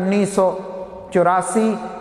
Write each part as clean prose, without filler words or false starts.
1984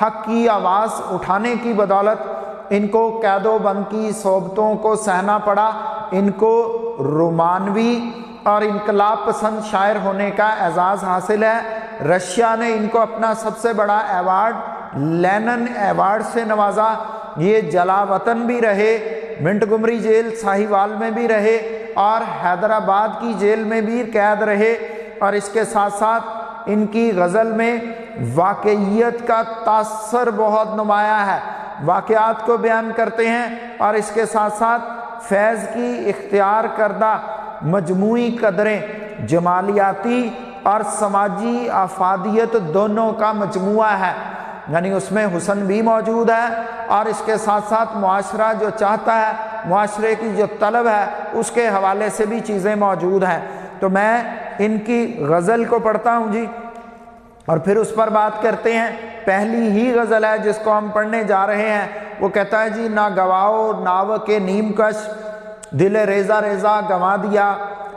حق کی آواز اٹھانے کی بدولت ان کو قید و بند کی صعوبتوں کو سہنا پڑا، ان کو رومانوی اور انقلاب پسند شاعر ہونے کا اعزاز حاصل ہے۔ رشیا نے ان کو اپنا سب سے بڑا ایوارڈ لینن ایوارڈ سے نوازا۔ یہ جلا وطن بھی رہے، منٹگمری جیل ساہیوال میں بھی رہے اور حیدرآباد کی جیل میں بھی قید رہے، اور اس کے ساتھ ساتھ ان کی غزل میں واقعیت کا تاثر بہت نمایاں ہے، واقعات کو بیان کرتے ہیں، اور اس کے ساتھ ساتھ فیض کی اختیار کردہ مجموعی قدریں، جمالیاتی اور سماجی افادیت دونوں کا مجموعہ ہے، یعنی اس میں حسن بھی موجود ہے اور اس کے ساتھ ساتھ معاشرہ جو چاہتا ہے، معاشرے کی جو طلب ہے، اس کے حوالے سے بھی چیزیں موجود ہیں۔ تو میں ان کی غزل کو پڑھتا ہوں جی، اور پھر اس پر بات کرتے ہیں۔ پہلی ہی غزل ہے جس کو ہم پڑھنے جا رہے ہیں، وہ کہتا ہے جی نہ گواؤ ناو کے نیم کش، دل ریزہ ریزہ گنوا دیا،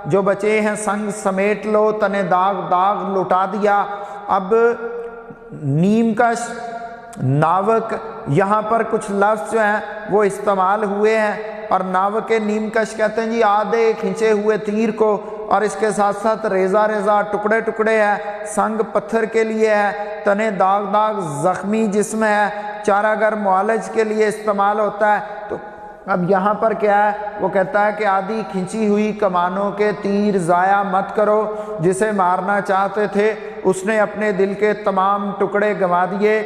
جو بچے ہیں سنگ سمیٹ لو، تنے داغ داغ لٹا دیا۔ اب نیم کش، ناوک، یہاں پر کچھ لفظ جو ہیں وہ استعمال ہوئے ہیں، اور ناوک نیم کش کہتے ہیں جی آدھے کھنچے ہوئے تیر کو، اور اس کے ساتھ ساتھ ریزہ ریزہ ٹکڑے ٹکڑے ہے، سنگ پتھر کے لیے ہے، تنے داغ داغ زخمی جسم ہے، چارہ گر معالج کے لیے استعمال ہوتا ہے۔ تو اب یہاں پر کیا ہے، وہ کہتا ہے کہ آدھی کھنچی ہوئی کمانوں کے تیر ضائع مت کرو، جسے مارنا چاہتے تھے اس نے اپنے دل کے تمام ٹکڑے گنوا دیے،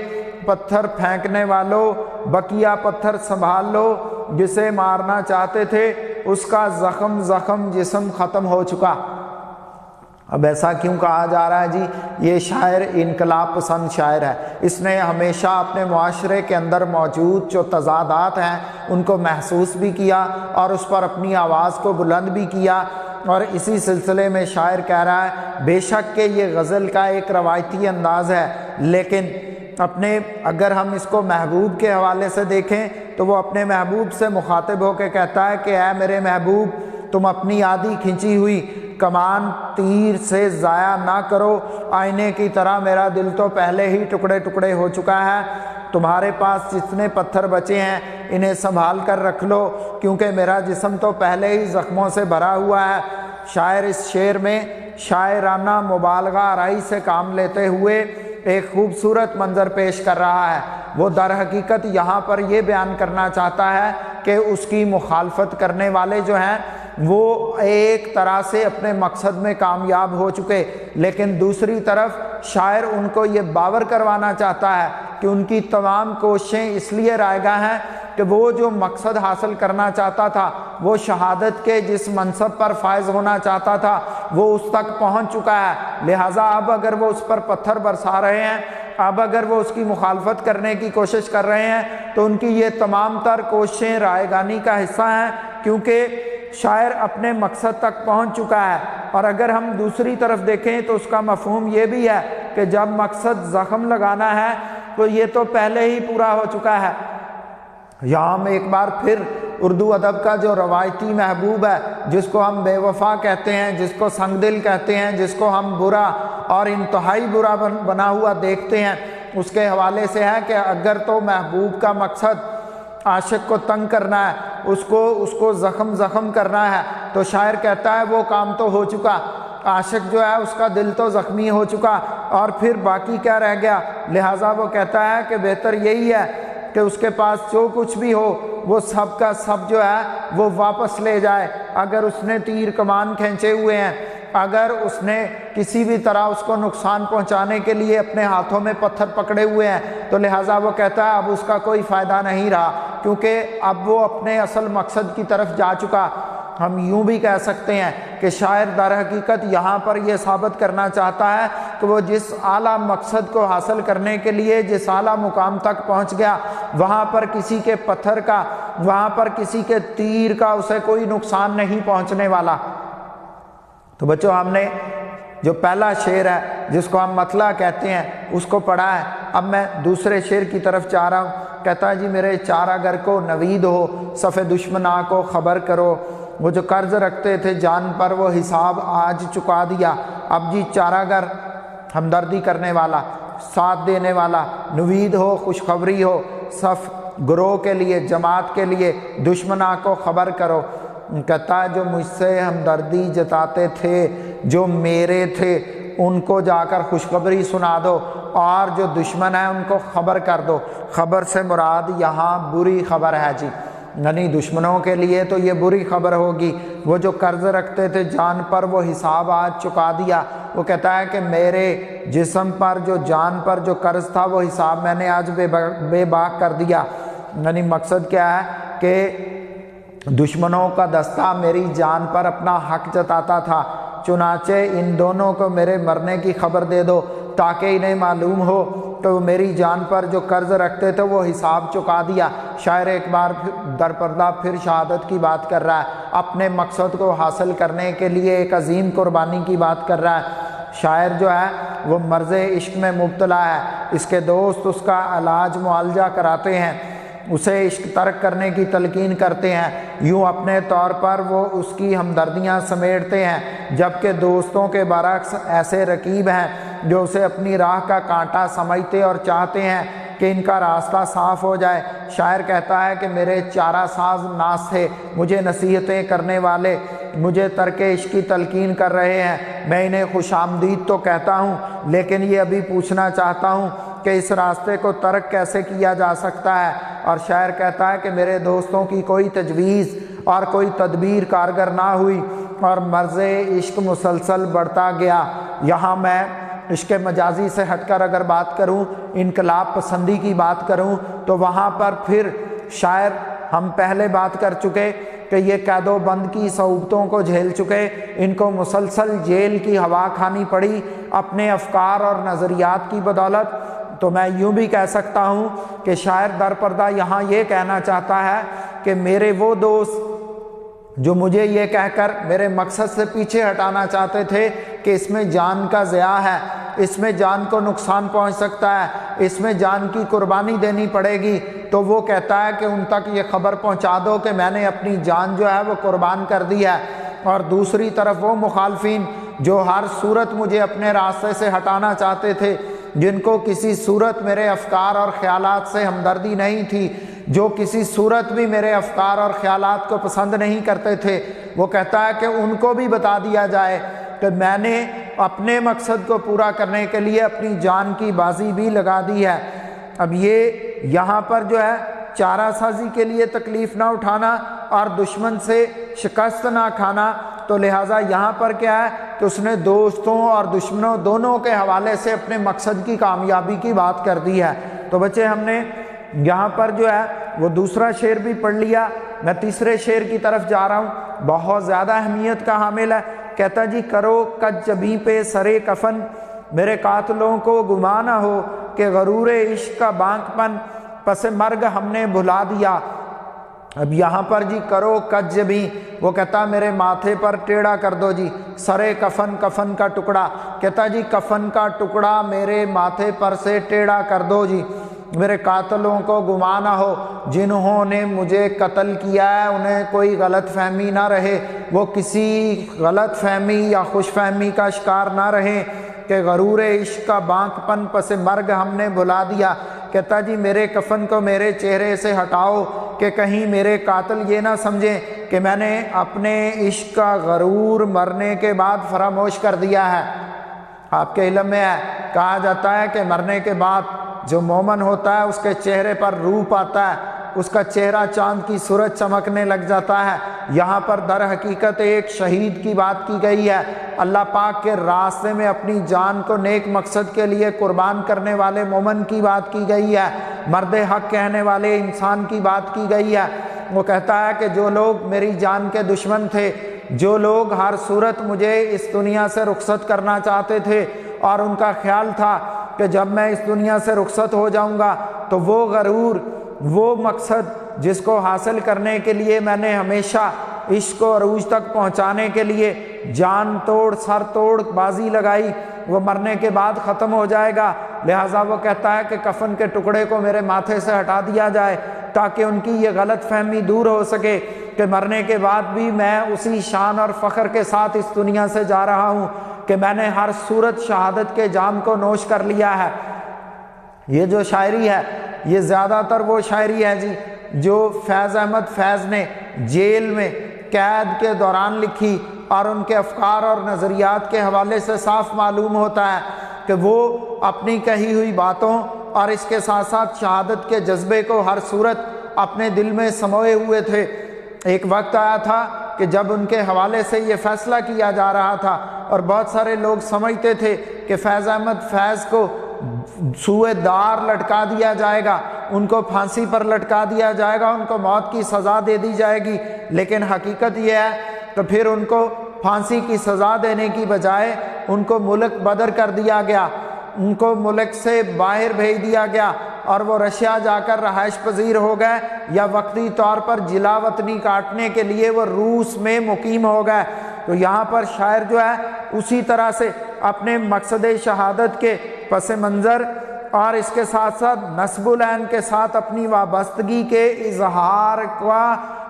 پتھر پھینکنے والوں بقیہ پتھر سنبھال لو، جسے مارنا چاہتے تھے اس کا زخم زخم جسم ختم ہو چکا۔ اب ایسا کیوں کہا جا رہا ہے جی؟ یہ شاعر انقلاب پسند شاعر ہے، اس نے ہمیشہ اپنے معاشرے کے اندر موجود جو تضادات ہیں ان کو محسوس بھی کیا اور اس پر اپنی آواز کو بلند بھی کیا، اور اسی سلسلے میں شاعر کہہ رہا ہے بے شک کہ یہ غزل کا ایک روایتی انداز ہے، لیکن اگر ہم اس کو محبوب کے حوالے سے دیکھیں تو وہ اپنے محبوب سے مخاطب ہو کے کہتا ہے کہ اے میرے محبوب، تم اپنی آدھی کھنچی ہوئی کمان تیر سے ضائع نہ کرو، آئینے کی طرح میرا دل تو پہلے ہی ٹکڑے ٹکڑے ہو چکا ہے، تمہارے پاس جتنے پتھر بچے ہیں انہیں سنبھال کر رکھ لو، کیونکہ میرا جسم تو پہلے ہی زخموں سے بھرا ہوا ہے۔ شاعر اس شعر میں شاعرانہ مبالغہ آرائی سے کام لیتے ہوئے ایک خوبصورت منظر پیش کر رہا ہے۔ وہ در حقیقت یہاں پر یہ بیان کرنا چاہتا ہے کہ اس کی مخالفت کرنے والے جو ہیں وہ ایک طرح سے اپنے مقصد میں کامیاب ہو چکے، لیکن دوسری طرف شاعر ان کو یہ باور کروانا چاہتا ہے کہ ان کی تمام کوششیں اس لیے رائگاں ہیں کہ وہ جو مقصد حاصل کرنا چاہتا تھا، وہ شہادت کے جس منصب پر فائز ہونا چاہتا تھا وہ اس تک پہنچ چکا ہے، لہٰذا اب اگر وہ اس پر پتھر برسا رہے ہیں، اب اگر وہ اس کی مخالفت کرنے کی کوشش کر رہے ہیں تو ان کی یہ تمام تر کوششیں رائگانی کا حصہ ہیں، کیونکہ شاعر اپنے مقصد تک پہنچ چکا ہے۔ اور اگر ہم دوسری طرف دیکھیں تو اس کا مفہوم یہ بھی ہے کہ جب مقصد زخم لگانا ہے تو یہ تو پہلے ہی پورا ہو چکا ہے۔ یہاں ہم ایک بار پھر اردو ادب کا جو روایتی محبوب ہے، جس کو ہم بے وفا کہتے ہیں، جس کو سنگ دل کہتے ہیں، جس کو ہم برا اور انتہائی برا بنا ہوا دیکھتے ہیں، اس کے حوالے سے ہے کہ اگر تو محبوب کا مقصد عاشق کو تنگ کرنا ہے، اس کو زخم زخم کرنا ہے، تو شاعر کہتا ہے وہ کام تو ہو چکا، عاشق جو ہے اس کا دل تو زخمی ہو چکا، اور پھر باقی کیا رہ گیا؟ لہٰذا وہ کہتا ہے کہ بہتر یہی ہے کہ اس کے پاس جو کچھ بھی ہو وہ سب کا سب جو ہے وہ واپس لے جائے۔ اگر اس نے تیر کمان کھینچے ہوئے ہیں، اگر اس نے کسی بھی طرح اس کو نقصان پہنچانے کے لیے اپنے ہاتھوں میں پتھر پکڑے ہوئے ہیں، تو لہٰذا وہ کہتا ہے اب اس کا کوئی فائدہ نہیں رہا، کیونکہ اب وہ اپنے اصل مقصد کی طرف جا چکا۔ ہم یوں بھی کہہ سکتے ہیں کہ شاعر در حقیقت یہاں پر یہ ثابت کرنا چاہتا ہے کہ وہ جس اعلیٰ مقصد کو حاصل کرنے کے لیے جس اعلیٰ مقام تک پہنچ گیا، وہاں پر کسی کے پتھر کا، وہاں پر کسی کے تیر کا اسے کوئی نقصان نہیں پہنچنے والا۔ تو بچوں، ہم نے جو پہلا شعر ہے جس کو ہم مطلع کہتے ہیں اس کو پڑھا ہے، اب میں دوسرے شعر کی طرف جا رہا ہوں۔ کہتا ہے جی میرے چارہ گر کو نوید ہو، صف دشمناں کو خبر کرو، وہ جو قرض رکھتے تھے جان پر وہ حساب آج چکا دیا۔ اب جی چارہ گر، ہمدردی کرنے والا، ساتھ دینے والا، نوید ہو، خوشخبری ہو، صف گروہ کے لیے، جماعت کے لیے، دشمنوں کو خبر کرو۔ کہتا ہے جو مجھ سے ہمدردی جتاتے تھے، جو میرے تھے، ان کو جا کر خوشخبری سنا دو، اور جو دشمن ہیں ان کو خبر کر دو۔ خبر سے مراد یہاں بری خبر ہے جی، یعنی دشمنوں کے لیے تو یہ بری خبر ہوگی۔ وہ جو قرض رکھتے تھے جان پر، وہ حساب آج چکا دیا۔ وہ کہتا ہے کہ میرے جسم پر جو جان پر جو قرض تھا، وہ حساب میں نے آج بے باک کر دیا۔ یعنی مقصد کیا ہے کہ دشمنوں کا دستہ میری جان پر اپنا حق جتاتا تھا، چنانچہ ان دونوں کو میرے مرنے کی خبر دے دو تاکہ انہیں معلوم ہو کہ وہ میری جان پر جو قرض رکھتے تھے وہ حساب چکا دیا۔ شاعر ایک بار در پردہ پھر شہادت کی بات کر رہا ہے، اپنے مقصد کو حاصل کرنے کے لیے ایک عظیم قربانی کی بات کر رہا ہے۔ شاعر جو ہے وہ مرض عشق میں مبتلا ہے، اس کے دوست اس کا علاج معالجہ کراتے ہیں، اسے عشق ترک کرنے کی تلقین کرتے ہیں، یوں اپنے طور پر وہ اس کی ہمدردیاں سمیٹتے ہیں، جبکہ دوستوں کے برعکس ایسے رقیب ہیں جو اسے اپنی راہ کا کانٹا سمجھتے اور چاہتے ہیں کہ ان کا راستہ صاف ہو جائے۔ شاعر کہتا ہے کہ میرے چارہ ساز ناس تھے، مجھے نصیحتیں کرنے والے مجھے ترک عشق کی تلقین کر رہے ہیں، میں انہیں خوش آمدید تو کہتا ہوں، لیکن یہ ابھی پوچھنا چاہتا ہوں کہ اس راستے کو ترک کیسے کیا جا سکتا ہے۔ اور شاعر کہتا ہے کہ میرے دوستوں کی کوئی تجویز اور کوئی تدبیر کارگر نہ ہوئی، اور مرض عشق مسلسل بڑھتا گیا۔ یہاں میں عشق مجازی سے ہٹ کر اگر بات کروں، انقلاب پسندی کی بات کروں، تو وہاں پر پھر شاعر، ہم پہلے بات کر چکے کہ یہ قید و بند کی صعوبتوں کو جھیل چکے، ان کو مسلسل جیل کی ہوا کھانی پڑی اپنے افکار اور نظریات کی بدولت۔ تو میں یوں بھی کہہ سکتا ہوں کہ شاعر در پردہ یہاں یہ کہنا چاہتا ہے کہ میرے وہ دوست جو مجھے یہ کہہ کر میرے مقصد سے پیچھے ہٹانا چاہتے تھے کہ اس میں جان کا ضیاع ہے، اس میں جان کو نقصان پہنچ سکتا ہے، اس میں جان کی قربانی دینی پڑے گی، تو وہ کہتا ہے کہ ان تک یہ خبر پہنچا دو کہ میں نے اپنی جان جو ہے وہ قربان کر دی ہے۔ اور دوسری طرف وہ مخالفین جو ہر صورت مجھے اپنے راستے سے ہٹانا چاہتے تھے، جن کو کسی صورت میرے افکار اور خیالات سے ہمدردی نہیں تھی، جو کسی صورت بھی میرے افکار اور خیالات کو پسند نہیں کرتے تھے، وہ کہتا ہے کہ ان کو بھی بتا دیا جائے کہ میں نے اپنے مقصد کو پورا کرنے کے لیے اپنی جان کی بازی بھی لگا دی ہے۔ اب یہ یہاں پر جو ہے چارہ سازی کے لیے تکلیف نہ اٹھانا اور دشمن سے شکست نہ کھانا، تو لہٰذا یہاں پر کیا ہے کہ اس نے دوستوں اور دشمنوں دونوں کے حوالے سے اپنے مقصد کی کامیابی کی بات کر دی ہے۔ تو بچے ہم نے یہاں پر جو ہے وہ دوسرا شعر بھی پڑھ لیا، میں تیسرے شعر کی طرف جا رہا ہوں، بہت زیادہ اہمیت کا حامل ہے۔ کہتا جی کرو کج جبیں پہ سرے کفن، میرے قاتلوں کو گمان نہ ہو کہ غرور عشق کا بانک پن پس مرگ ہم نے بھلا دیا۔ اب یہاں پر جی کرو کج جبیں، وہ کہتا میرے ماتھے پر ٹیڑھا کر دو جی، سرے کفن، کفن کا ٹکڑا، کہتا جی کفن کا ٹکڑا میرے ماتھے پر سے ٹیڑھا کر دو جی، میرے قاتلوں کو گمان نہ ہو، جنہوں نے مجھے قتل کیا ہے انہیں کوئی غلط فہمی نہ رہے، وہ کسی غلط فہمی یا خوش فہمی کا شکار نہ رہیں کہ غرور عشق کا بانک پن پس مرگ ہم نے بھلا دیا۔ کہتا جی میرے کفن کو میرے چہرے سے ہٹاؤ کہ کہیں میرے قاتل یہ نہ سمجھیں کہ میں نے اپنے عشق کا غرور مرنے کے بعد فراموش کر دیا ہے۔ آپ کے علم میں ہے، کہا جاتا ہے کہ مرنے کے بعد جو مومن ہوتا ہے اس کے چہرے پر روپ آتا ہے، اس کا چہرہ چاند کی سورج چمکنے لگ جاتا ہے۔ یہاں پر در حقیقت ایک شہید کی بات کی گئی ہے، اللہ پاک کے راستے میں اپنی جان کو نیک مقصد کے لیے قربان کرنے والے مومن کی بات کی گئی ہے، مرد حق کہنے والے انسان کی بات کی گئی ہے۔ وہ کہتا ہے کہ جو لوگ میری جان کے دشمن تھے، جو لوگ ہر صورت مجھے اس دنیا سے رخصت کرنا چاہتے تھے، اور ان کا خیال تھا کہ جب میں اس دنیا سے رخصت ہو جاؤں گا تو وہ غرور، وہ مقصد جس کو حاصل کرنے کے لیے میں نے ہمیشہ عشق و عروج تک پہنچانے کے لیے جان توڑ سر توڑ بازی لگائی، وہ مرنے کے بعد ختم ہو جائے گا۔ لہٰذا وہ کہتا ہے کہ کفن کے ٹکڑے کو میرے ماتھے سے ہٹا دیا جائے تاکہ ان کی یہ غلط فہمی دور ہو سکے کہ مرنے کے بعد بھی میں اسی شان اور فخر کے ساتھ اس دنیا سے جا رہا ہوں کہ میں نے ہر صورت شہادت کے جام کو نوش کر لیا ہے۔ یہ جو شاعری ہے یہ زیادہ تر وہ شاعری ہے جی جو فیض احمد فیض نے جیل میں قید کے دوران لکھی، اور ان کے افکار اور نظریات کے حوالے سے صاف معلوم ہوتا ہے کہ وہ اپنی کہی ہوئی باتوں اور اس کے ساتھ ساتھ شہادت کے جذبے کو ہر صورت اپنے دل میں سموئے ہوئے تھے۔ ایک وقت آیا تھا کہ جب ان کے حوالے سے یہ فیصلہ کیا جا رہا تھا اور بہت سارے لوگ سمجھتے تھے کہ فیض احمد فیض کو سوئے دار لٹکا دیا جائے گا، ان کو پھانسی پر لٹکا دیا جائے گا، ان کو موت کی سزا دے دی جائے گی، لیکن حقیقت یہ ہے تو پھر ان کو پھانسی کی سزا دینے کی بجائے ان کو ملک بدر کر دیا گیا، ان کو ملک سے باہر بھیج دیا گیا، اور وہ رشیا جا کر رہائش پذیر ہو گئے، یا وقتی طور پر جلا وطنی کاٹنے کے لیے وہ روس میں مقیم ہو گئے۔ تو یہاں پر شاعر جو ہے اسی طرح سے اپنے مقصد شہادت کے پس منظر اور اس کے ساتھ ساتھ نصب العین کے ساتھ اپنی وابستگی کے اظہار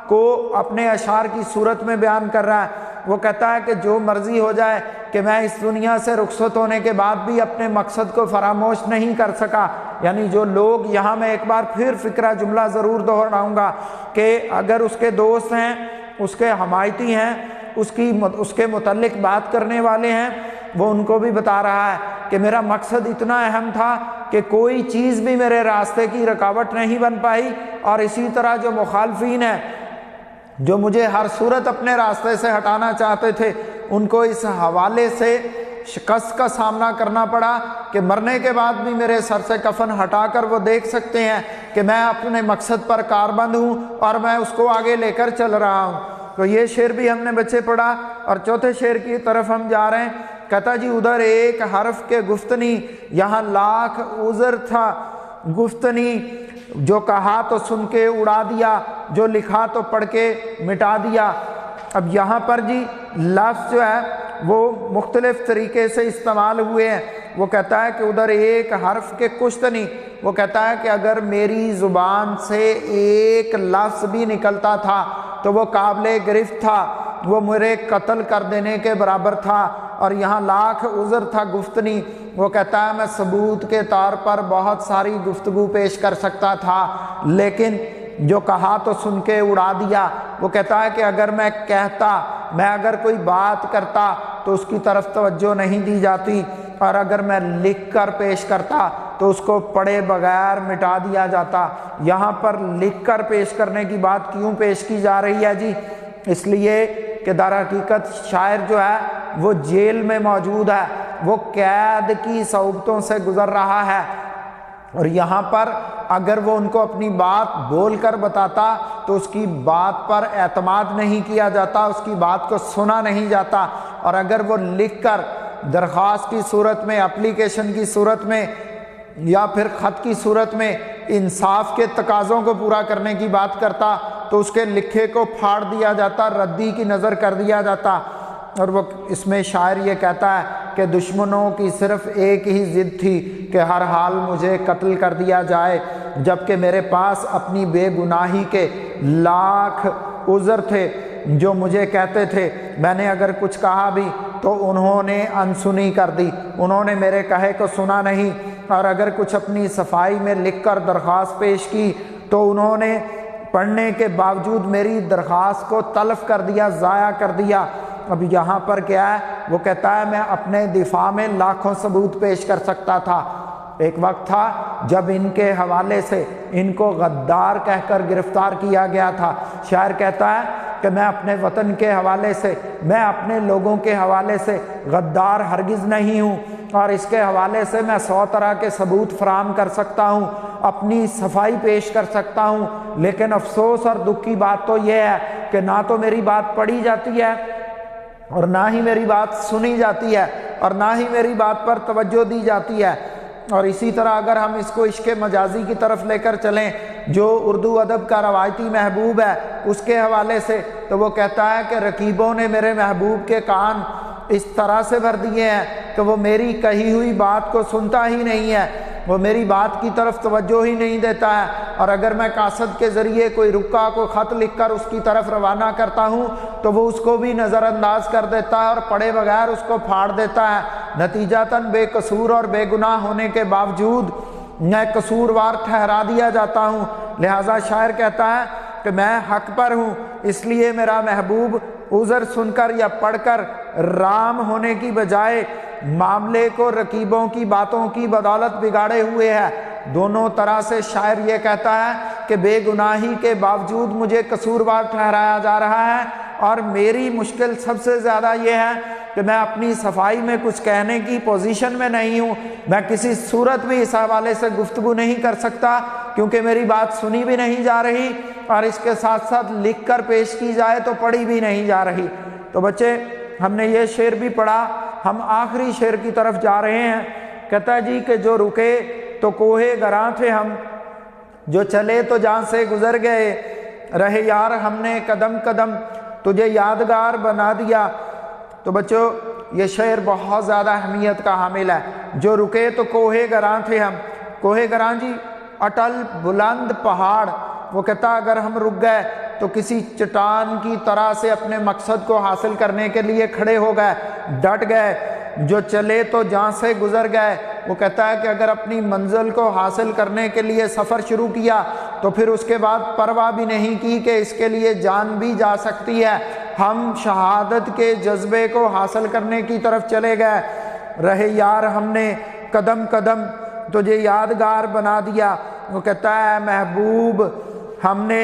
کو اپنے اشعار کی صورت میں بیان کر رہا ہے۔ وہ کہتا ہے کہ جو مرضی ہو جائے کہ میں اس دنیا سے رخصت ہونے کے بعد بھی اپنے مقصد کو فراموش نہیں کر سکا، یعنی جو لوگ یہاں میں ایک بار پھر فکرہ جملہ ضرور دہراؤں گا کہ اگر اس کے دوست ہیں، اس کے حمایتی ہیں، اس کے متعلق بات کرنے والے ہیں، وہ ان کو بھی بتا رہا ہے کہ میرا مقصد اتنا اہم تھا کہ کوئی چیز بھی میرے راستے کی رکاوٹ نہیں بن پائی، اور اسی طرح جو مخالفین ہیں جو مجھے ہر صورت اپنے راستے سے ہٹانا چاہتے تھے، ان کو اس حوالے سے شکست کا سامنا کرنا پڑا کہ مرنے کے بعد بھی میرے سر سے کفن ہٹا کر وہ دیکھ سکتے ہیں کہ میں اپنے مقصد پر کاربند ہوں اور میں اس کو آگے لے کر چل رہا ہوں۔ تو یہ شعر بھی ہم نے بچے پڑھا، اور چوتھے شعر کی طرف ہم جا رہے ہیں۔ کہتا جی ادھر ایک حرف کے گفتنی، یہاں لاکھ عذر تھا گفتنی، جو کہا تو سن کے اڑا دیا، جو لکھا تو پڑھ کے مٹا دیا۔ اب یہاں پر جی لفظ جو ہے وہ مختلف طریقے سے استعمال ہوئے ہیں۔ وہ کہتا ہے کہ ادھر ایک حرف کے کشتنی، وہ کہتا ہے کہ اگر میری زبان سے ایک لفظ بھی نکلتا تھا تو وہ قابل گرفت تھا، وہ میرے قتل کر دینے کے برابر تھا۔ اور یہاں لاکھ عذر تھا گفتنی، وہ کہتا ہے میں ثبوت کے طور پر بہت ساری گفتگو پیش کر سکتا تھا، لیکن جو کہا تو سن کے اڑا دیا۔ وہ کہتا ہے کہ اگر میں کہتا، میں اگر کوئی بات کرتا تو اس کی طرف توجہ نہیں دی جاتی، اور اگر میں لکھ کر پیش کرتا تو اس کو پڑھے بغیر مٹا دیا جاتا۔ یہاں پر لکھ کر پیش کرنے کی بات کیوں پیش کی جا رہی ہے جی؟ اس لیے کہ در حقیقت شاعر جو ہے وہ جیل میں موجود ہے، وہ قید کی صعوبتوں سے گزر رہا ہے، اور یہاں پر اگر وہ ان کو اپنی بات بول کر بتاتا تو اس کی بات پر اعتماد نہیں کیا جاتا، اس کی بات کو سنا نہیں جاتا، اور اگر وہ لکھ کر درخواست کی صورت میں، اپلیکیشن کی صورت میں، یا پھر خط کی صورت میں انصاف کے تقاضوں کو پورا کرنے کی بات کرتا تو اس کے لکھے کو پھاڑ دیا جاتا، ردی کی نظر کر دیا جاتا۔ اور وہ اس میں شاعر یہ کہتا ہے کہ دشمنوں کی صرف ایک ہی ضد تھی کہ ہر حال مجھے قتل کر دیا جائے، جبکہ میرے پاس اپنی بے گناہی کے لاکھ عذر تھے جو مجھے کہتے تھے، میں نے اگر کچھ کہا بھی تو انہوں نے انسنی کر دی، انہوں نے میرے کہے کو سنا نہیں، اور اگر کچھ اپنی صفائی میں لکھ کر درخواست پیش کی تو انہوں نے پڑھنے کے باوجود میری درخواست کو تلف کر دیا، ضائع کر دیا۔ اب یہاں پر کیا ہے؟ وہ کہتا ہے میں اپنے دفاع میں لاکھوں ثبوت پیش کر سکتا تھا۔ ایک وقت تھا جب ان کے حوالے سے ان کو غدار کہہ کر گرفتار کیا گیا تھا۔ شاعر کہتا ہے کہ میں اپنے وطن کے حوالے سے، میں اپنے لوگوں کے حوالے سے غدار ہرگز نہیں ہوں، اور اس کے حوالے سے میں 100 طرح کے ثبوت فراہم کر سکتا ہوں، اپنی صفائی پیش کر سکتا ہوں، لیکن افسوس اور دکھ کی بات تو یہ ہے کہ نہ تو میری بات پڑھی جاتی ہے، اور نہ ہی میری بات سنی جاتی ہے، اور نہ ہی میری بات پر توجہ دی جاتی ہے۔ اور اسی طرح اگر ہم اس کو عشق مجازی کی طرف لے کر چلیں جو اردو ادب کا روایتی محبوب ہے، اس کے حوالے سے تو وہ کہتا ہے کہ رقیبوں نے میرے محبوب کے کان اس طرح سے بھر دیے ہیں کہ وہ میری کہی ہوئی بات کو سنتا ہی نہیں ہے، وہ میری بات کی طرف توجہ ہی نہیں دیتا ہے، اور اگر میں قاصد کے ذریعے کوئی رکا کو خط لکھ کر اس کی طرف روانہ کرتا ہوں تو وہ اس کو بھی نظر انداز کر دیتا ہے اور پڑھے بغیر اس کو پھاڑ دیتا ہے۔ نتیجتاً بے قصور اور بے گناہ ہونے کے باوجود میں قصوروار ٹھہرا دیا جاتا ہوں۔ لہٰذا شاعر کہتا ہے کہ میں حق پر ہوں، اس لیے میرا محبوب عذر سن کر یا پڑھ کر رام ہونے کی بجائے معاملے کو رقیبوں کی باتوں کی بدولت بگاڑے ہوئے ہے۔ دونوں طرح سے شاعر یہ کہتا ہے کہ بے گناہی کے باوجود مجھے قصوروار ٹھہرایا جا رہا ہے، اور میری مشکل سب سے زیادہ یہ ہے کہ میں اپنی صفائی میں کچھ کہنے کی پوزیشن میں نہیں ہوں، میں کسی صورت بھی اس حوالے سے گفتگو نہیں کر سکتا، کیونکہ میری بات سنی بھی نہیں جا رہی، اور اس کے ساتھ ساتھ لکھ کر پیش کی جائے تو پڑھی بھی نہیں جا رہی۔ تو بچے، ہم نے یہ شعر بھی پڑھا، ہم آخری شعر کی طرف جا رہے ہیں۔ کہتا ہے جی کہ جو رکے تو کوہ گراں تھے ہم، جو چلے تو جہاں سے گزر گئے، رہے یار ہم نے قدم قدم تجھے یادگار بنا دیا۔ تو بچوں، یہ شعر بہت زیادہ اہمیت کا حامل ہے۔ جو رکے تو کوہ گراں تھے ہم، کوہ گراں جی اٹل بلند پہاڑ، وہ کہتا اگر ہم رک گئے تو کسی چٹان کی طرح سے اپنے مقصد کو حاصل کرنے کے لیے کھڑے ہو گئے، ڈٹ گئے۔ جو چلے تو جہاں سے گزر گئے، وہ کہتا ہے کہ اگر اپنی منزل کو حاصل کرنے کے لیے سفر شروع کیا تو پھر اس کے بعد پرواہ بھی نہیں کی کہ اس کے لیے جان بھی جا سکتی ہے۔ ہم شہادت کے جذبے کو حاصل کرنے کی طرف چلے گئے، رہے یار ہم نے قدم قدم تجھے یادگار بنا دیا۔ وہ کہتا ہے محبوب ہم نے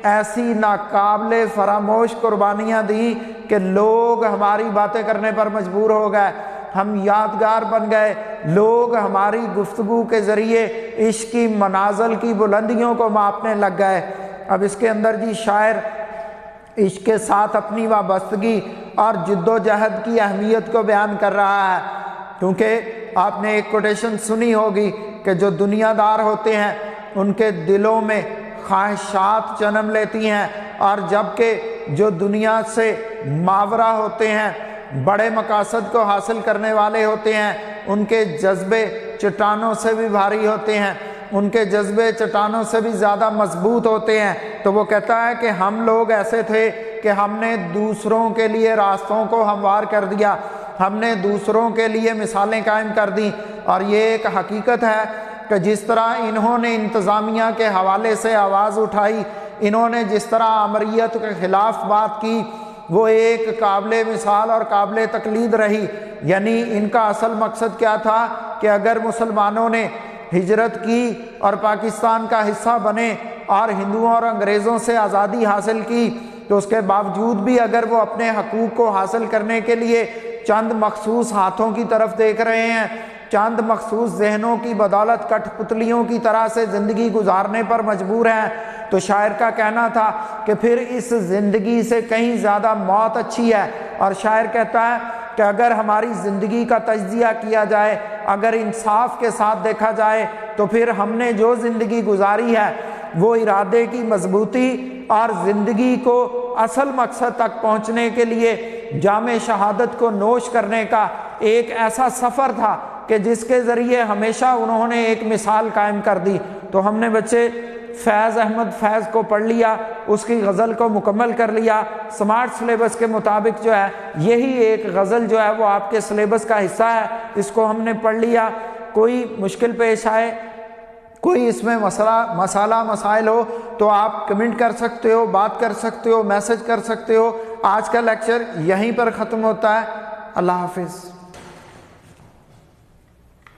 ایسی ناقابل فراموش قربانیاں دی کہ لوگ ہماری باتیں کرنے پر مجبور ہو گئے، ہم یادگار بن گئے، لوگ ہماری گفتگو کے ذریعے عشق کی منازل کی بلندیوں کو ماپنے لگ گئے۔ اب اس کے اندر جی شاعر عشق کے ساتھ اپنی وابستگی اور جد و جہد کی اہمیت کو بیان کر رہا ہے، کیونکہ آپ نے ایک کوٹیشن سنی ہوگی کہ جو دنیا دار ہوتے ہیں ان کے دلوں میں خواہشات جنم لیتی ہیں، اور جبکہ جو دنیا سے ماورا ہوتے ہیں، بڑے مقاصد کو حاصل کرنے والے ہوتے ہیں، ان کے جذبے چٹانوں سے بھی بھاری ہوتے ہیں، ان کے جذبے چٹانوں سے بھی زیادہ مضبوط ہوتے ہیں۔ تو وہ کہتا ہے کہ ہم لوگ ایسے تھے کہ ہم نے دوسروں کے لیے راستوں کو ہموار کر دیا، ہم نے دوسروں کے لیے مثالیں قائم کر دیں، اور یہ ایک حقیقت ہے کہ جس طرح انہوں نے انتظامیہ کے حوالے سے آواز اٹھائی، انہوں نے جس طرح آمریت کے خلاف بات کی، وہ ایک قابل مثال اور قابل تقلید رہی۔ یعنی ان کا اصل مقصد کیا تھا کہ اگر مسلمانوں نے ہجرت کی اور پاکستان کا حصہ بنے اور ہندوؤں اور انگریزوں سے آزادی حاصل کی، تو اس کے باوجود بھی اگر وہ اپنے حقوق کو حاصل کرنے کے لیے چند مخصوص ہاتھوں کی طرف دیکھ رہے ہیں، چند مخصوص ذہنوں کی بدولت کٹ پتلیوں کی طرح سے زندگی گزارنے پر مجبور ہیں، تو شاعر کا کہنا تھا کہ پھر اس زندگی سے کہیں زیادہ موت اچھی ہے۔ اور شاعر کہتا ہے کہ اگر ہماری زندگی کا تجزیہ کیا جائے، اگر انصاف کے ساتھ دیکھا جائے، تو پھر ہم نے جو زندگی گزاری ہے وہ ارادے کی مضبوطی اور زندگی کو اصل مقصد تک پہنچنے کے لیے جام شہادت کو نوش کرنے کا ایک ایسا سفر تھا کہ جس کے ذریعے ہمیشہ انہوں نے ایک مثال قائم کر دی۔ تو ہم نے بچے فیض احمد فیض کو پڑھ لیا، اس کی غزل کو مکمل کر لیا، سمارٹ سلیبس کے مطابق جو ہے یہی ایک غزل جو ہے وہ آپ کے سلیبس کا حصہ ہے، اس کو ہم نے پڑھ لیا۔ کوئی مشکل پیش آئے، کوئی اس میں مسئلہ مسائل ہو تو آپ کمنٹ کر سکتے ہو، بات کر سکتے ہو، میسج کر سکتے ہو۔ آج کا لیکچر یہیں پر ختم ہوتا ہے۔ اللہ حافظ۔